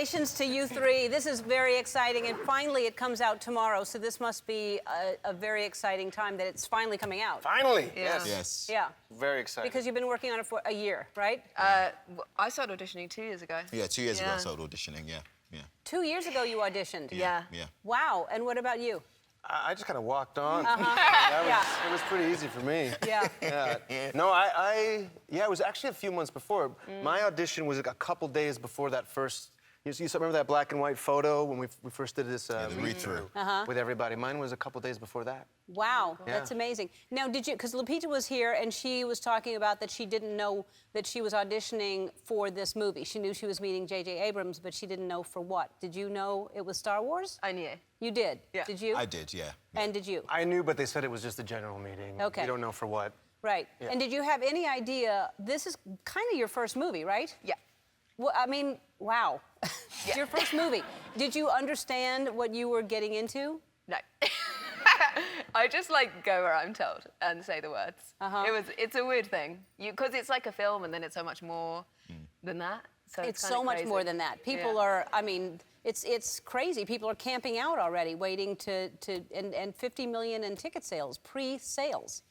Congratulations to you three. This is very exciting, and finally it comes out tomorrow, so this must be a very exciting time that it's finally coming out. Finally, Yeah. yes. Yes. Yeah. Very excited. Because you've been working on it for a year, right? I started auditioning 2 years ago. Yeah, 2 years ago Yeah. I started auditioning, yeah. 2 years ago you auditioned. Yeah. Yeah. Wow, and what about you? I just kind of walked on. Yeah. It was pretty easy for me. Yeah. Yeah. No, it was actually a few months before. My audition was a couple days before that first. You remember that black and white photo when we first did this the read-through with everybody? Mine was a couple days before that. Wow, Yeah. that's amazing. Now, did you, because Lupita was here and she was talking about that she didn't know that she was auditioning for this movie. She knew she was meeting J.J. Abrams, but she didn't know for what. Did you know it was Star Wars? I knew. You did? Yeah. Did you? I did, yeah. And did you? I knew, but they said it was just a general meeting. Okay. You don't know for what. Right. Yeah. And did you have any idea, this is kind of your first movie, right? Yeah. Well, I mean, wow. It's your first movie. Did you understand what you were getting into? No. I just like go where I'm told and say the words. It's a weird thing. Because it's like a film and then it's so much more than that. So It's kinda so much crazy. more than that. People Yeah. are, I mean, it's crazy. People are camping out already, waiting and 50 million in ticket sales, pre-sales.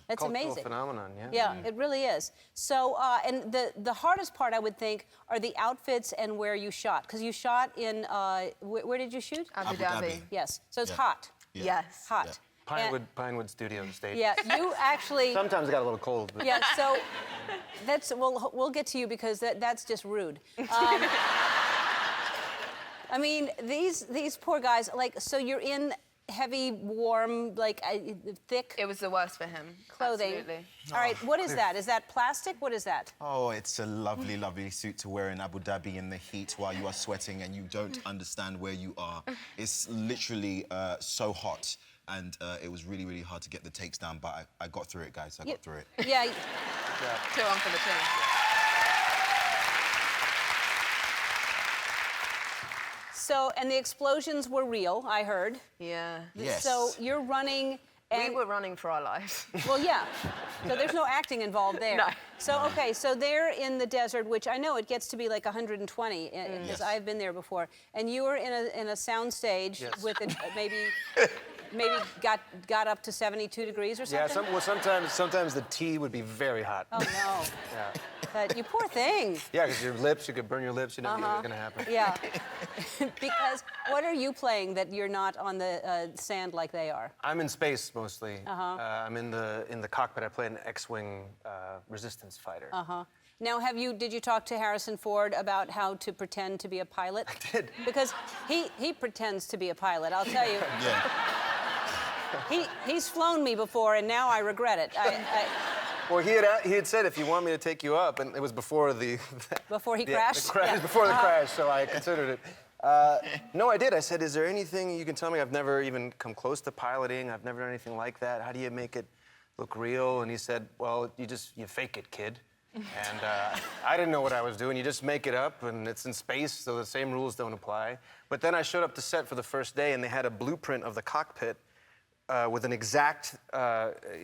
That's Cultural amazing. phenomenon, yeah. Yeah, it really is. So, and the hardest part, I would think, are the outfits and where you shot. Because you shot in, where did you shoot? Abu Abu Dhabi. Dhabi. Yes, so it's Yeah. hot. Yeah. Yes. Hot. Yeah. Pinewood Studio State. Yeah, you actually... Sometimes it got a little cold. But... Yeah, so that's, we'll get to you because that's just rude. I mean, these poor guys, like, so you're in heavy, warm, like, thick It was the worst for him. clothing. Absolutely. All right, what is that? Is that plastic? What is that? Oh, it's a lovely, lovely suit to wear in Abu Dhabi in the heat while you are sweating and you don't understand where you are. It's literally so hot, and it was really, really hard to get the takes down, but I got through it, guys. I got through it. Yeah. 2 on for the team. So, and the explosions were real, I heard. Yeah. Yes. So you're running and... We were running for our lives. Well, yeah. So there's no acting involved there. No. So, okay, so they're in the desert, which I know it gets to be like 120, because Yes. I've been there before. And you were in a sound stage with it, maybe got up to 72 degrees or something? Yeah, sometimes the tea would be very hot. Oh, no. Yeah. But you poor thing. Yeah, because your lips, you could burn your lips, you never knew what was going to happen. Yeah. Because what are you playing that you're not on the sand like they are? I'm in space mostly. I'm in the cockpit. I play an X-wing resistance fighter. Now, did you talk to Harrison Ford about how to pretend to be a pilot? I did. Because he pretends to be a pilot, I'll tell you. Yeah. He's flown me before, and now I regret it. Well, he had said, if you want me to take you up, and it was before the... Before he the crashed? crash, Yeah. before the crash, so I considered it. No, I did. I said, is there anything you can tell me? I've never even come close to piloting. I've never done anything like that. How do you make it look real? And he said, well, you fake it, kid. And I didn't know what I was doing. You just make it up, and it's in space, so the same rules don't apply. But then I showed up to set for the first day, and they had a blueprint of the cockpit with an exact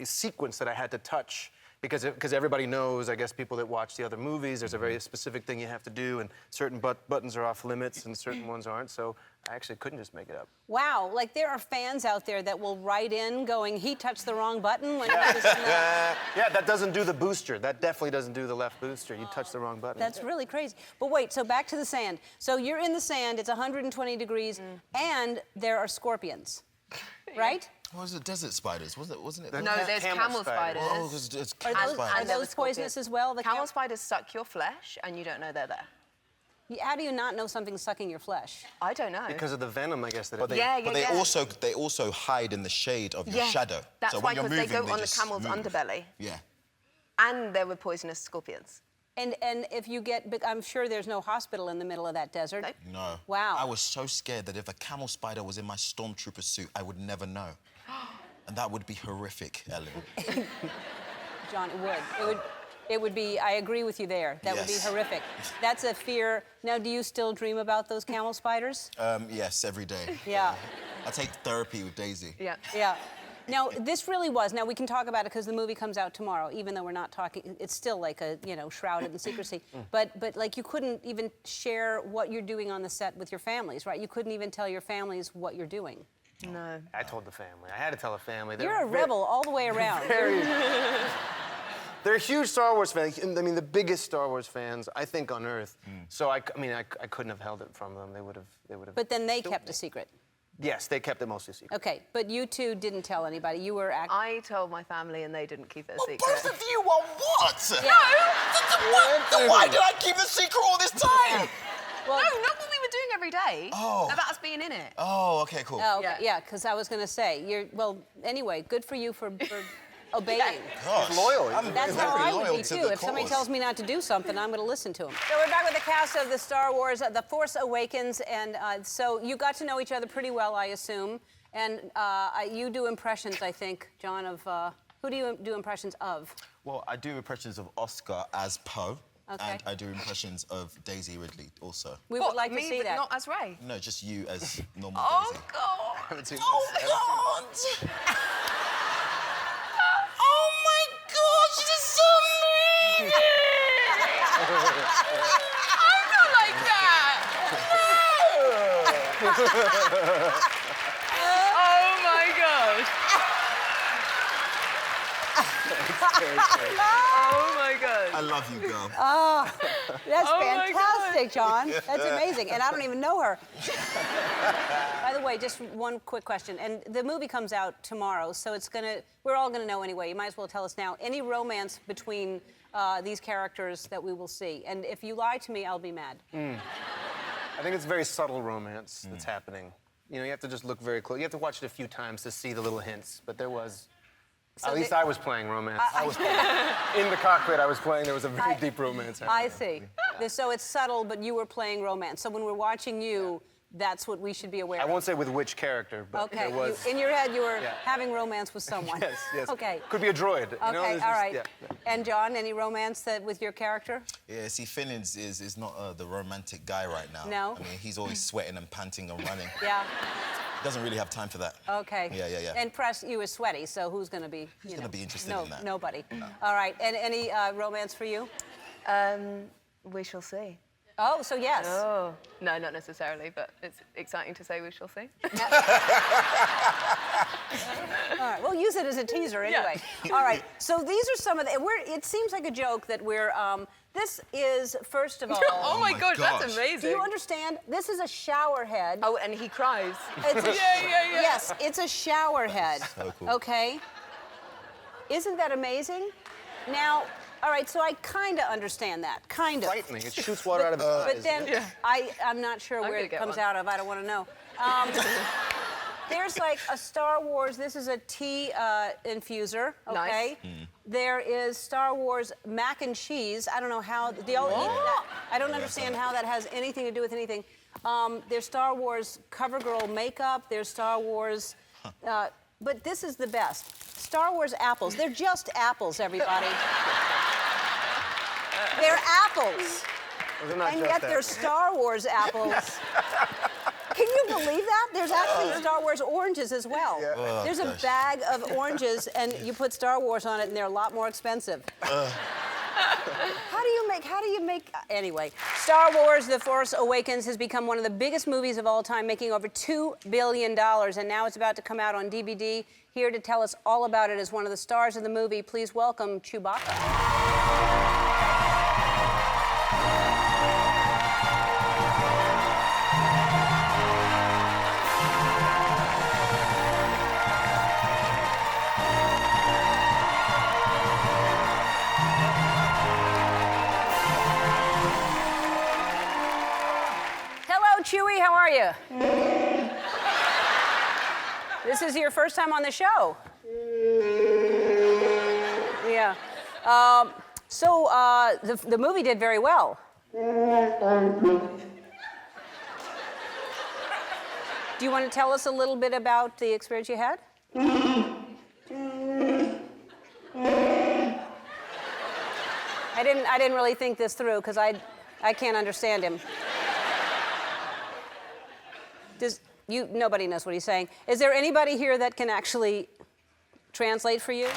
sequence that I had to touch. Because everybody knows, I guess, people that watch the other movies, there's a very specific thing you have to do, and certain buttons are off limits and certain ones aren't, so I actually couldn't just make it up. Wow, like there are fans out there that will write in going, he touched the wrong button when he was in the... Yeah, that doesn't do the booster. That definitely doesn't do the left booster. You touched the wrong button. That's really crazy. But wait, so back to the sand. So you're in the sand, it's 120 degrees, and there are scorpions, right? What was it? Desert spiders, wasn't it? No, there's camel spiders. Oh, it's Are camel those, spiders. are those poisonous as well? The Camel spiders suck your flesh, and you don't know they're there. How do you not know something's sucking your flesh? I don't know. Because of the venom, I guess. That But they also hide in the shade of your shadow. That's so why, when you're because they moving, go on the just camel's move. underbelly. Yeah. And there were poisonous scorpions. And if you get, but I'm sure there's no hospital in the middle of that desert. Nope. No. Wow. I was so scared that if a camel spider was in my stormtrooper suit, I would never know. And that would be horrific, Ellen. John, it would be, I agree with you there. That would be Yes. horrific. That's a fear. Now, do you still dream about those camel spiders? Yes, every day. Yeah. I take therapy with Daisy. Yeah. Yeah. Now, this really was. Now we can talk about it because the movie comes out tomorrow. Even though we're not talking, it's still like a shrouded in secrecy. But like you couldn't even share what you're doing on the set with your families, right? You couldn't even tell your families what you're doing. No. I told the family. I had to tell the family. You're a rebel all the way around. They're huge Star Wars fans. I mean, the biggest Star Wars fans, I think, on Earth. So I couldn't have held it from them. They would have. But then they kept a secret. Yes, they kept it mostly secret. Okay, but you two didn't tell anybody. You were acting. I told my family and they didn't keep it a secret. Both of you are what? Yeah. What? Then why did I keep the secret all this time? Well, No, not what we were doing every day. Oh. About us being in it. Oh, okay, cool. Oh, okay, Yeah. yeah, because I was going to say, well, anyway, good for you for obeying. Gosh, loyal. I'm That's very how I would loyal be, to too. the If somebody cause. tells me not to do something, I'm going to listen to them. So we're back with the cast of the Star Wars, The Force Awakens, and so you got to know each other pretty well, I assume. And you do impressions, I think, John, of... who do you do impressions of? Well, I do impressions of Oscar as Poe. Okay. And I do impressions of Daisy Ridley also. We What, would like me, to see but that. not as Ray. No, just you as normal Oh, Daisy. God. Oh, God! Oh, my gosh, this is so mean! I'm not like that. Oh, my gosh. Oh, my God. I love you, girl. That's Oh my fantastic, John. That's amazing. And I don't even know her. By the way, just one quick question. And the movie comes out tomorrow, so we're all gonna know anyway. You might as well tell us now. Any romance between these characters that we will see? And if you lie to me, I'll be mad. I think it's very subtle romance that's happening. You have to just look very close. You have to watch it a few times to see the little hints. But there was. At least I was playing romance. I was in the cockpit. I was playing. There was a very deep romance happening. I see. So it's subtle, but you were playing romance. So when we're watching you, that's what we should be aware I of. won't say with which character, but Okay. there was. In your head, you were Yeah. having romance with someone. Yes, yes. Okay. Could be a droid. Okay, There's all just- right. yeah. And John, any romance with your character? Yeah, see, Finn is not the romantic guy right now. No? I mean, he's always sweating and panting and running. Yeah. Doesn't really have time for that. Okay. Yeah. And Press, you were sweaty, so who's going to be? Who's gonna be interested no, in that? Nobody. All right. And any romance for you? We shall see. Oh, so yes. Oh. No, not necessarily, but it's exciting to say we shall see. All right. We'll use it as a teaser anyway. All right. So these are some of the. It seems like a joke that we're. This is first of all. Oh my my gosh, that's gosh. amazing. Do you understand? This is a shower head. Oh, and he cries. It's a, Yeah. Yes, it's a shower head. So cool. Okay. Isn't that amazing? Now, all right, so I kind of understand that. Kind of. Frightening. It shoots water out of its eyes. But then I'm not sure where gonna it get comes one. out of. I don't want to know. There's like a Star Wars. This is a tea infuser. Okay. Nice. There is Star Wars mac and cheese. I don't know how. Do y'all eat that? I don't understand how that has anything to do with anything. There's Star Wars CoverGirl makeup. There's Star Wars. But this is the best. Star Wars apples. They're just apples, everybody. They're apples. They're not And just yet they're apples. Star Wars apples. Can you believe that? There's actually Star Wars oranges as well. Oh, There's a gosh. bag of oranges, and you put Star Wars on it, and they're a lot more expensive. How do you make, anyway. Star Wars The Force Awakens has become one of the biggest movies of all time, making over $2 billion, and now it's about to come out on DVD. Here to tell us all about it is one of the stars of the movie. Please welcome Chewbacca. Hello, Chewie, how are you? This is your first time on the show. Yeah. The movie did very well. Do you want to tell us a little bit about the experience you had? I didn't really think this through because I can't understand him. Nobody knows what he's saying. Is there anybody here that can actually translate for you?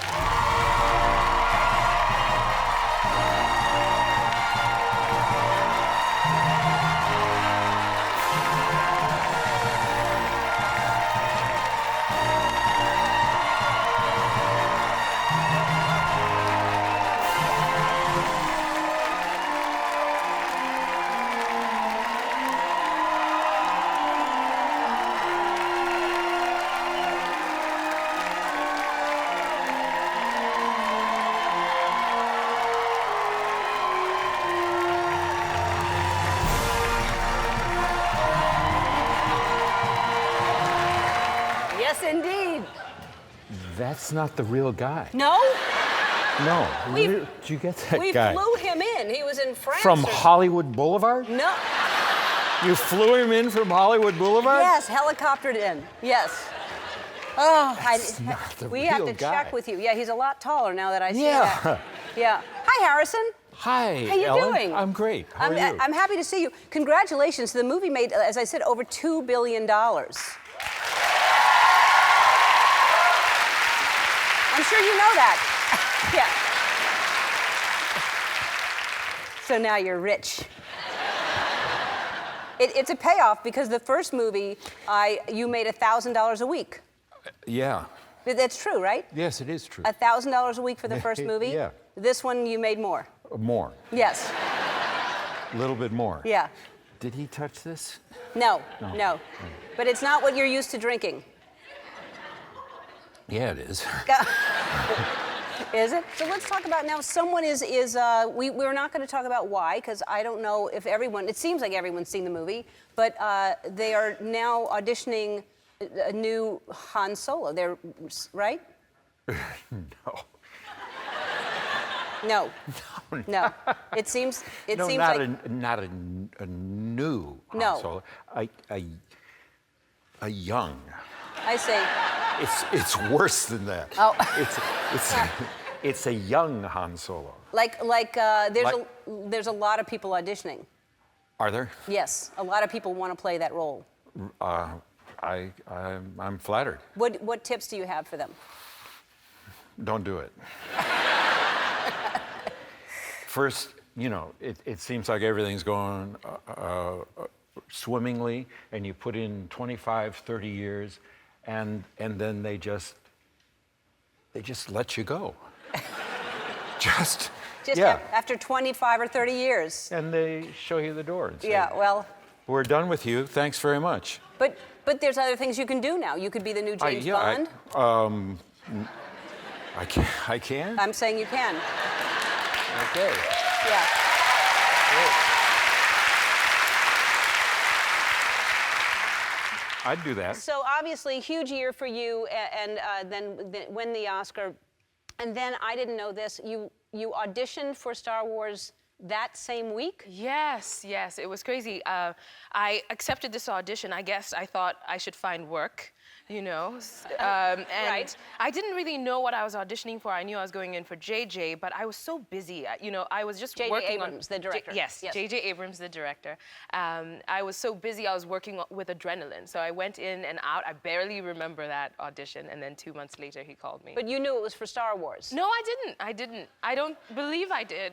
Yes, indeed. That's not the real guy. No? No. We- Where did you get that We guy? flew him in. He was in France. From or- Hollywood Boulevard? No. You flew him in from Hollywood Boulevard? Yes, helicoptered in. Yes. Oh, not the we have real to guy. check with you. Yeah, he's a lot taller now that I see Yeah. that. Yeah. Hi, Harrison. Hi, How you Ellen. doing? I'm great. How are you? I'm happy to see you. Congratulations. The movie made, as I said, over $2 billion. I'm sure you know that. Yeah. So now you're rich. It's a payoff because the first movie, you made $1,000 a week. Yeah. That's true, right? Yes, it is true. $1,000 a week for the first movie? Yeah. This one, you made more. More. Yes. A little bit more. Yeah. Did he touch this? No. But it's not what you're used to drinking. Yeah, it is. Is it? So let's talk about now. Someone we're not going to talk about why, because I don't know if everyone, it seems like everyone's seen the movie, but they are now auditioning a new Han Solo. They're, right? No. No. No. It seems No, seems not like not a new Han No. Solo. A young. I say. It's worse than that. Oh. It's a young Han Solo. There's a lot of people auditioning. Are there? Yes, a lot of people want to play that role. I'm flattered. What tips do you have for them? Don't do it. First, it seems like everything's going swimmingly, and you put in 25, 30 years, and then they just let you go. Just yeah. after 25 or 30 years. And they show you the door and say, Yeah, well, we're done with you. Thanks very much. but there's other things you can do now. You could be the new James Bond. I can? I'm saying you can. Okay. Yeah. I'd do that. So obviously, huge year for you, and then win the Oscar. And then I didn't know this. You auditioned for Star Wars that same week? Yes, it was crazy. I accepted this audition. I guess I thought I should find work, and Right. I didn't really know what I was auditioning for. I knew I was going in for JJ, but I was so busy. I was just J.J. working Abrams, the director. Yes, Yes. J.J. Abrams, the director. I was so busy. I was working with adrenaline, so I went in and out. I barely remember that audition, and then 2 months later, he called me. But you knew it was for Star Wars. No, I didn't. I don't believe I did.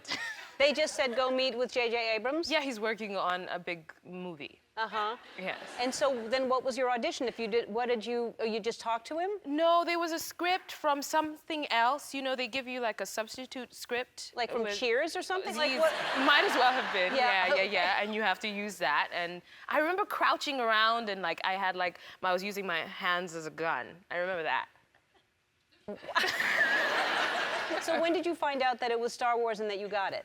They just said go meet with J.J. Abrams? Yeah, he's working on a big movie. Uh-huh. Yes. And so then what was your audition? You just talked to him? No, there was a script from something else. They give you like a substitute script. Like from with- Cheers or something? Like what? Might as well have been. Yeah. Yeah. And you have to use that. And I remember crouching around and I was using my hands as a gun. I remember that. So when did you find out that it was Star Wars and that you got it?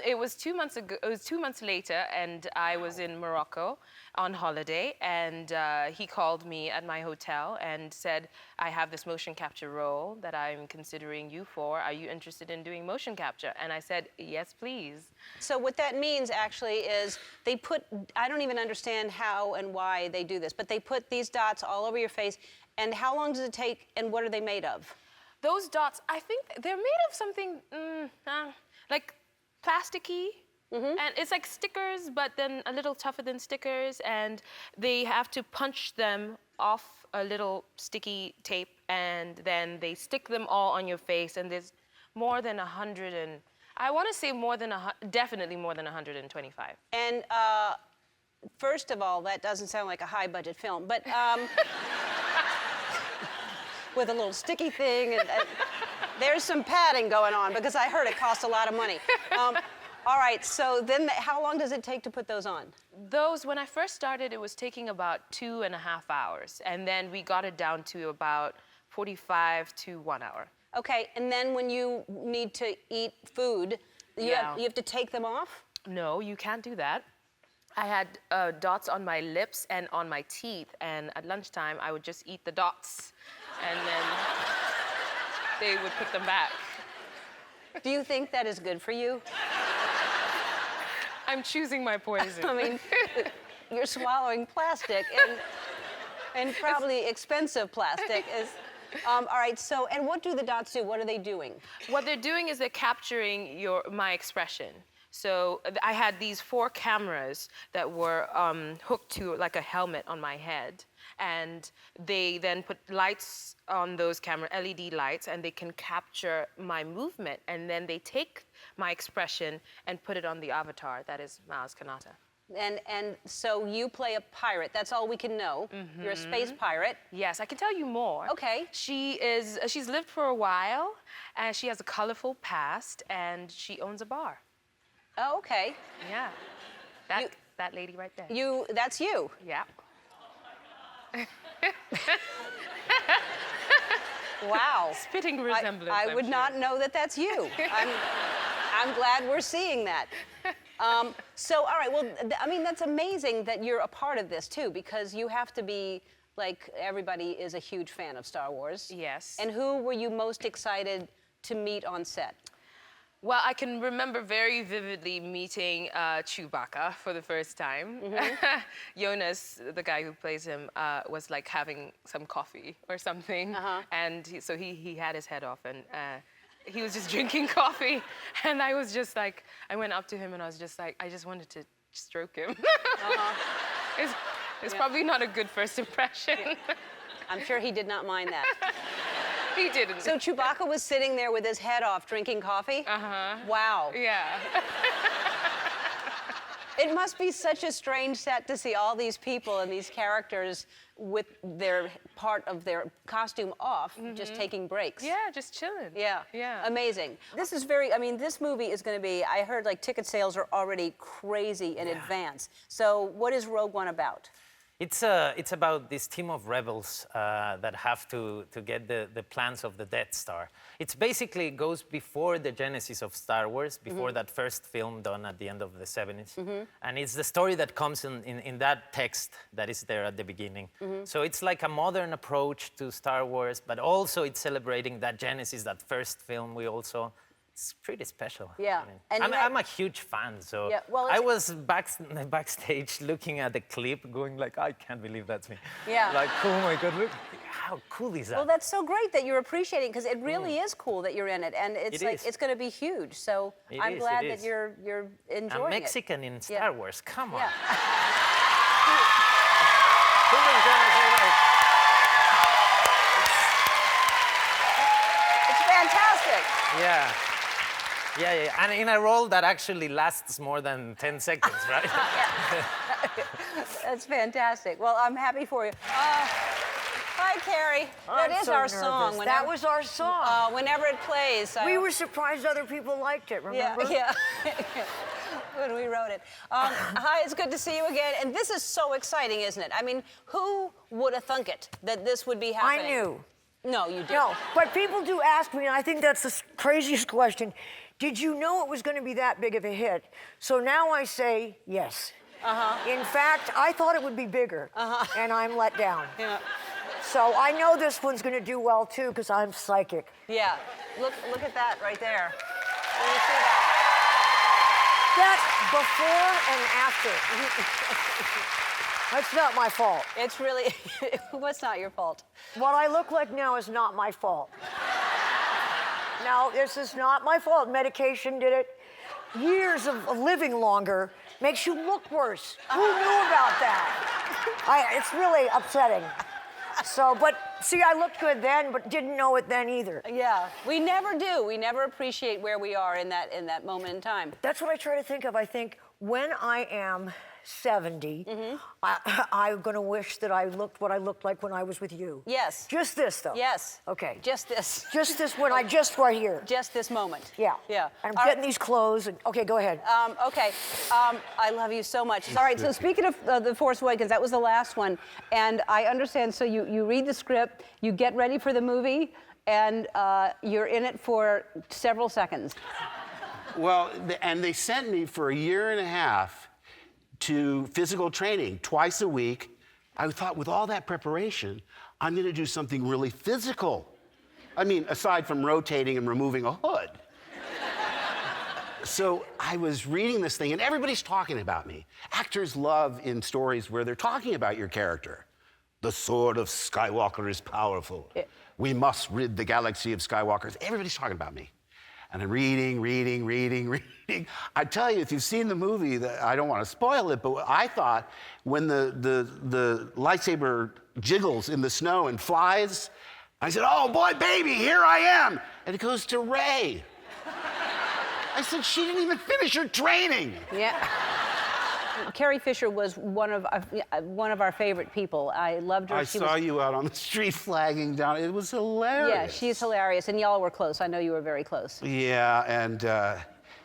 It was 2 months ago. It was 2 months later, and I was in Morocco on holiday, and he called me at my hotel and said, "I have this motion capture role that I'm considering you for. Are you interested in doing motion capture?" And I said, "Yes, please." So what that means actually is I don't even understand how and why they do this, but they put these dots all over your face. And how long does it take, and what are they made of? Those dots, I think they're made of something like plasticky. And it's like stickers, but then a little tougher than stickers, and they have to punch them off a little sticky tape, and then they stick them all on your face, and there's more than 100 and, I want to say more than, definitely more than 125. And first of all, that doesn't sound like a high-budget film, but with a little sticky thing, and there's some padding going on because I heard it cost a lot of money. All right, so then how long does it take to put those on? Those, when I first started, it was taking about 2.5 hours, and then we got it down to about 45 to 1 hour. Okay, and then when you need to eat food, you have to take them off? No, you can't do that. I had dots on my lips and on my teeth, and at lunchtime, I would just eat the dots, and then they would put them back. Do you think that is good for you? I'm choosing my poison. I mean, you're swallowing plastic, and probably expensive plastic. All right, so, and what do the dots do? What are they doing? What they're doing is they're capturing my expression. So I had these 4 cameras that were hooked to like a helmet on my head. And they then put lights on those camera, LED lights, and they can capture my movement. And then they take my expression and put it on the avatar, that is Maz Kanata. And so you play a pirate. That's all we can know. You're a space pirate. Yes, I can tell you more. Okay. She's lived for a while, and she has a colorful past, and she owns a bar. Oh, okay. Yeah. That lady right there. That's you. Yeah. Wow. Spitting resemblance. I would not know that that's you. I'm glad we're seeing that. So, all right, well, I mean, that's amazing that you're a part of this, too, because you have to be, like, everybody is a huge fan of Star Wars. Yes. And who were you most excited to meet on set? Well, I can remember very vividly meeting Chewbacca for the first time. Jonas, the guy who plays him, was like having some coffee or something. And so he had his head off, and he was just drinking coffee. And I was just like, I went up to him and I was just like, I just wanted to stroke him. It's probably not a good first impression. I'm sure he did not mind that. He didn't. So Chewbacca was sitting there with his head off drinking coffee? Wow. Yeah. It must be such a strange set to see all these people and these characters with their part of their costume off, just taking breaks. Yeah, just chilling. Yeah. Yeah. Amazing. This is I mean, this movie is going to be, I heard like ticket sales are already crazy in advance. So what is Rogue One about? It's about this team of rebels that have to get the plans of the Death Star. It's basically goes before the genesis of Star Wars, before that first film done at the end of the 70s. And it's the story that comes in that text that is there at the beginning. So it's like a modern approach to Star Wars, but also it's celebrating that genesis, that first film we also... It's pretty special. Yeah. I mean, I'm a huge fan, so yeah, well, I was backstage looking at the clip, going like, I can't believe that's me. Yeah. Like, oh my God, look, how cool is that? Well, that's so great that you're appreciating, because it really is cool that you're in it, and it's it's going to be huge. So I'm glad that you're enjoying I'm Mexican in Star Wars. Come on. Yeah. It's fantastic. Yeah. Yeah, and in a role that actually lasts more than 10 seconds, right? That's fantastic. Well, I'm happy for you. Hi, Carrie. I'm That is so our nervous. song. That was our song. Whenever it plays. We were surprised other people liked it, remember? Yeah. When we wrote it. Hi, it's good to see you again. And this is so exciting, isn't it? I mean, who would have thunk it that this would be happening? I knew. No, you didn't. No, but people do ask me, and I think that's the craziest question. Did you know it was going to be that big of a hit? So now I say yes. In fact, I thought it would be bigger, and I'm let down. Yeah. So I know this one's going to do well, too, because I'm psychic. Yeah. Look at that right there. Can you see that? That's before and after. That's not my fault. It's really, what's not your fault? What I look like now is not my fault. No, this is not my fault. Medication did it. years of living longer makes you look worse. Who knew about that? It's really upsetting. So, but see, I looked good then, but didn't know it then either. Yeah, we never do. We never appreciate where we are in that moment in time. That's what I try to think of. I think when I am 70, I'm going to wish that I looked what I looked like when I was with you. Yes. Just this, though. Yes. Okay. Just this. Just this when I just right here. Just this moment. Yeah. Yeah. I'm getting these clothes. And, okay, go ahead. Okay. I love you so much. All right. So speaking of The Force Awakens, that was the last one, and I understand. So you read the script, you get ready for the movie, and you're in it for several seconds. Well, and they sent me for a year and a half to physical training twice a week. I thought with all that preparation, I'm gonna do something really physical. I mean, aside from rotating and removing a hood. So I was reading this thing and everybody's talking about me. Actors love in stories where they're talking about your character. The sword of Skywalker is powerful. We must rid the galaxy of Skywalkers. Everybody's talking about me. And I'm reading. I tell you, if you've seen the movie, I don't want to spoil it, but I thought when the lightsaber jiggles in the snow and flies, I said, oh boy, baby, here I am. And it goes to Rey. I said, she didn't even finish her training. Yeah. Carrie Fisher was one of our favorite people. I loved her. I saw you out on the street flagging down. It was hilarious. Yeah, she's hilarious, and y'all were close. I know you were very close. Yeah, and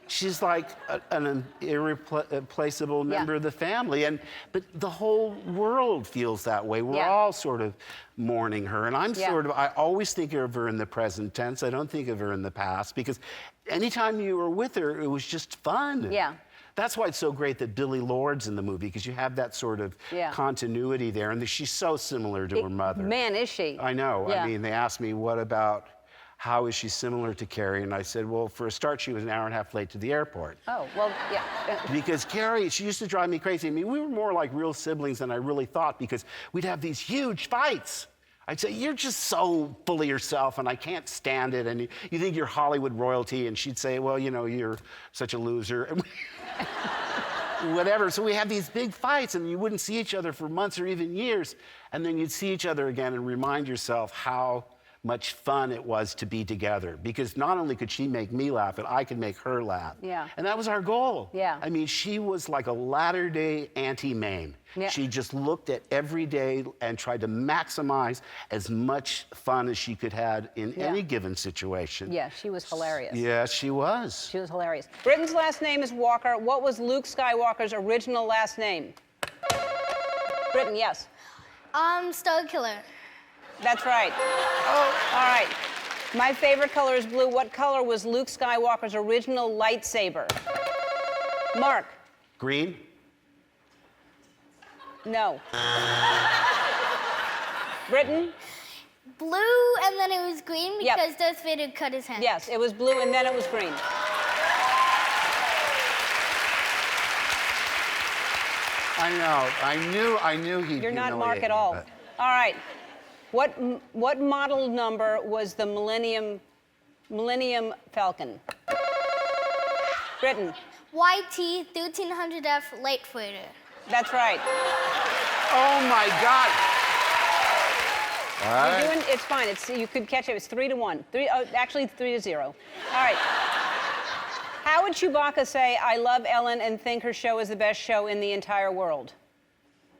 she's like an irreplaceable member of the family. But the whole world feels that way. We're all sort of mourning her. And I always think of her in the present tense. I don't think of her in the past, because anytime you were with her, it was just fun. Yeah. That's why it's so great that Billie Lourd's in the movie, because you have that sort of continuity there, and she's so similar to her mother. Man, is she? I know. Yeah. I mean, they asked me, what about, how is she similar to Carrie? And I said, well, for a start, she was an hour and a half late to the airport. Oh, well, yeah. Because Carrie, she used to drive me crazy. I mean, we were more like real siblings than I really thought, because we'd have these huge fights. I'd say, you're just so full of yourself, and I can't stand it, and you think you're Hollywood royalty, and she'd say, well, you know, you're such a loser. Whatever. So we have these big fights, and you wouldn't see each other for months or even years, and then you'd see each other again and remind yourself how much fun it was to be together, because not only could she make me laugh, but I could make her laugh. Yeah. And that was our goal. Yeah. I mean, she was like a latter-day Auntie Mame. Yeah. She just looked at every day and tried to maximize as much fun as she could have in any given situation. Yeah, she was hilarious. Yeah, she was. She was hilarious. Britton's last name is Walker. What was Luke Skywalker's original last name? Britton, yes. Star Killer. That's right. Oh, all right. My favorite color is blue. What color was Luke Skywalker's original lightsaber? Mark. Green? No. Britton? Blue, and then it was green because Darth Vader cut his hand. Yes, it was blue and then it was green. I know. I knew he'd You're not humiliate Mark at me, all. but- All right. What model number was the Millennium Falcon? Britton. YT 1300F Light Fighter. That's right. Oh my God. All You're right. doing, it's fine. You could catch it. It's 3-1. Actually 3-0. All right. How would Chewbacca say, I love Ellen and think her show is the best show in the entire world?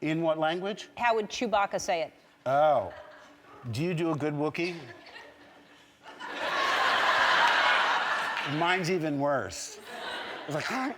In what language? How would Chewbacca say it? Oh. Do you do a good Wookiee? Mine's even worse. It's like. All right.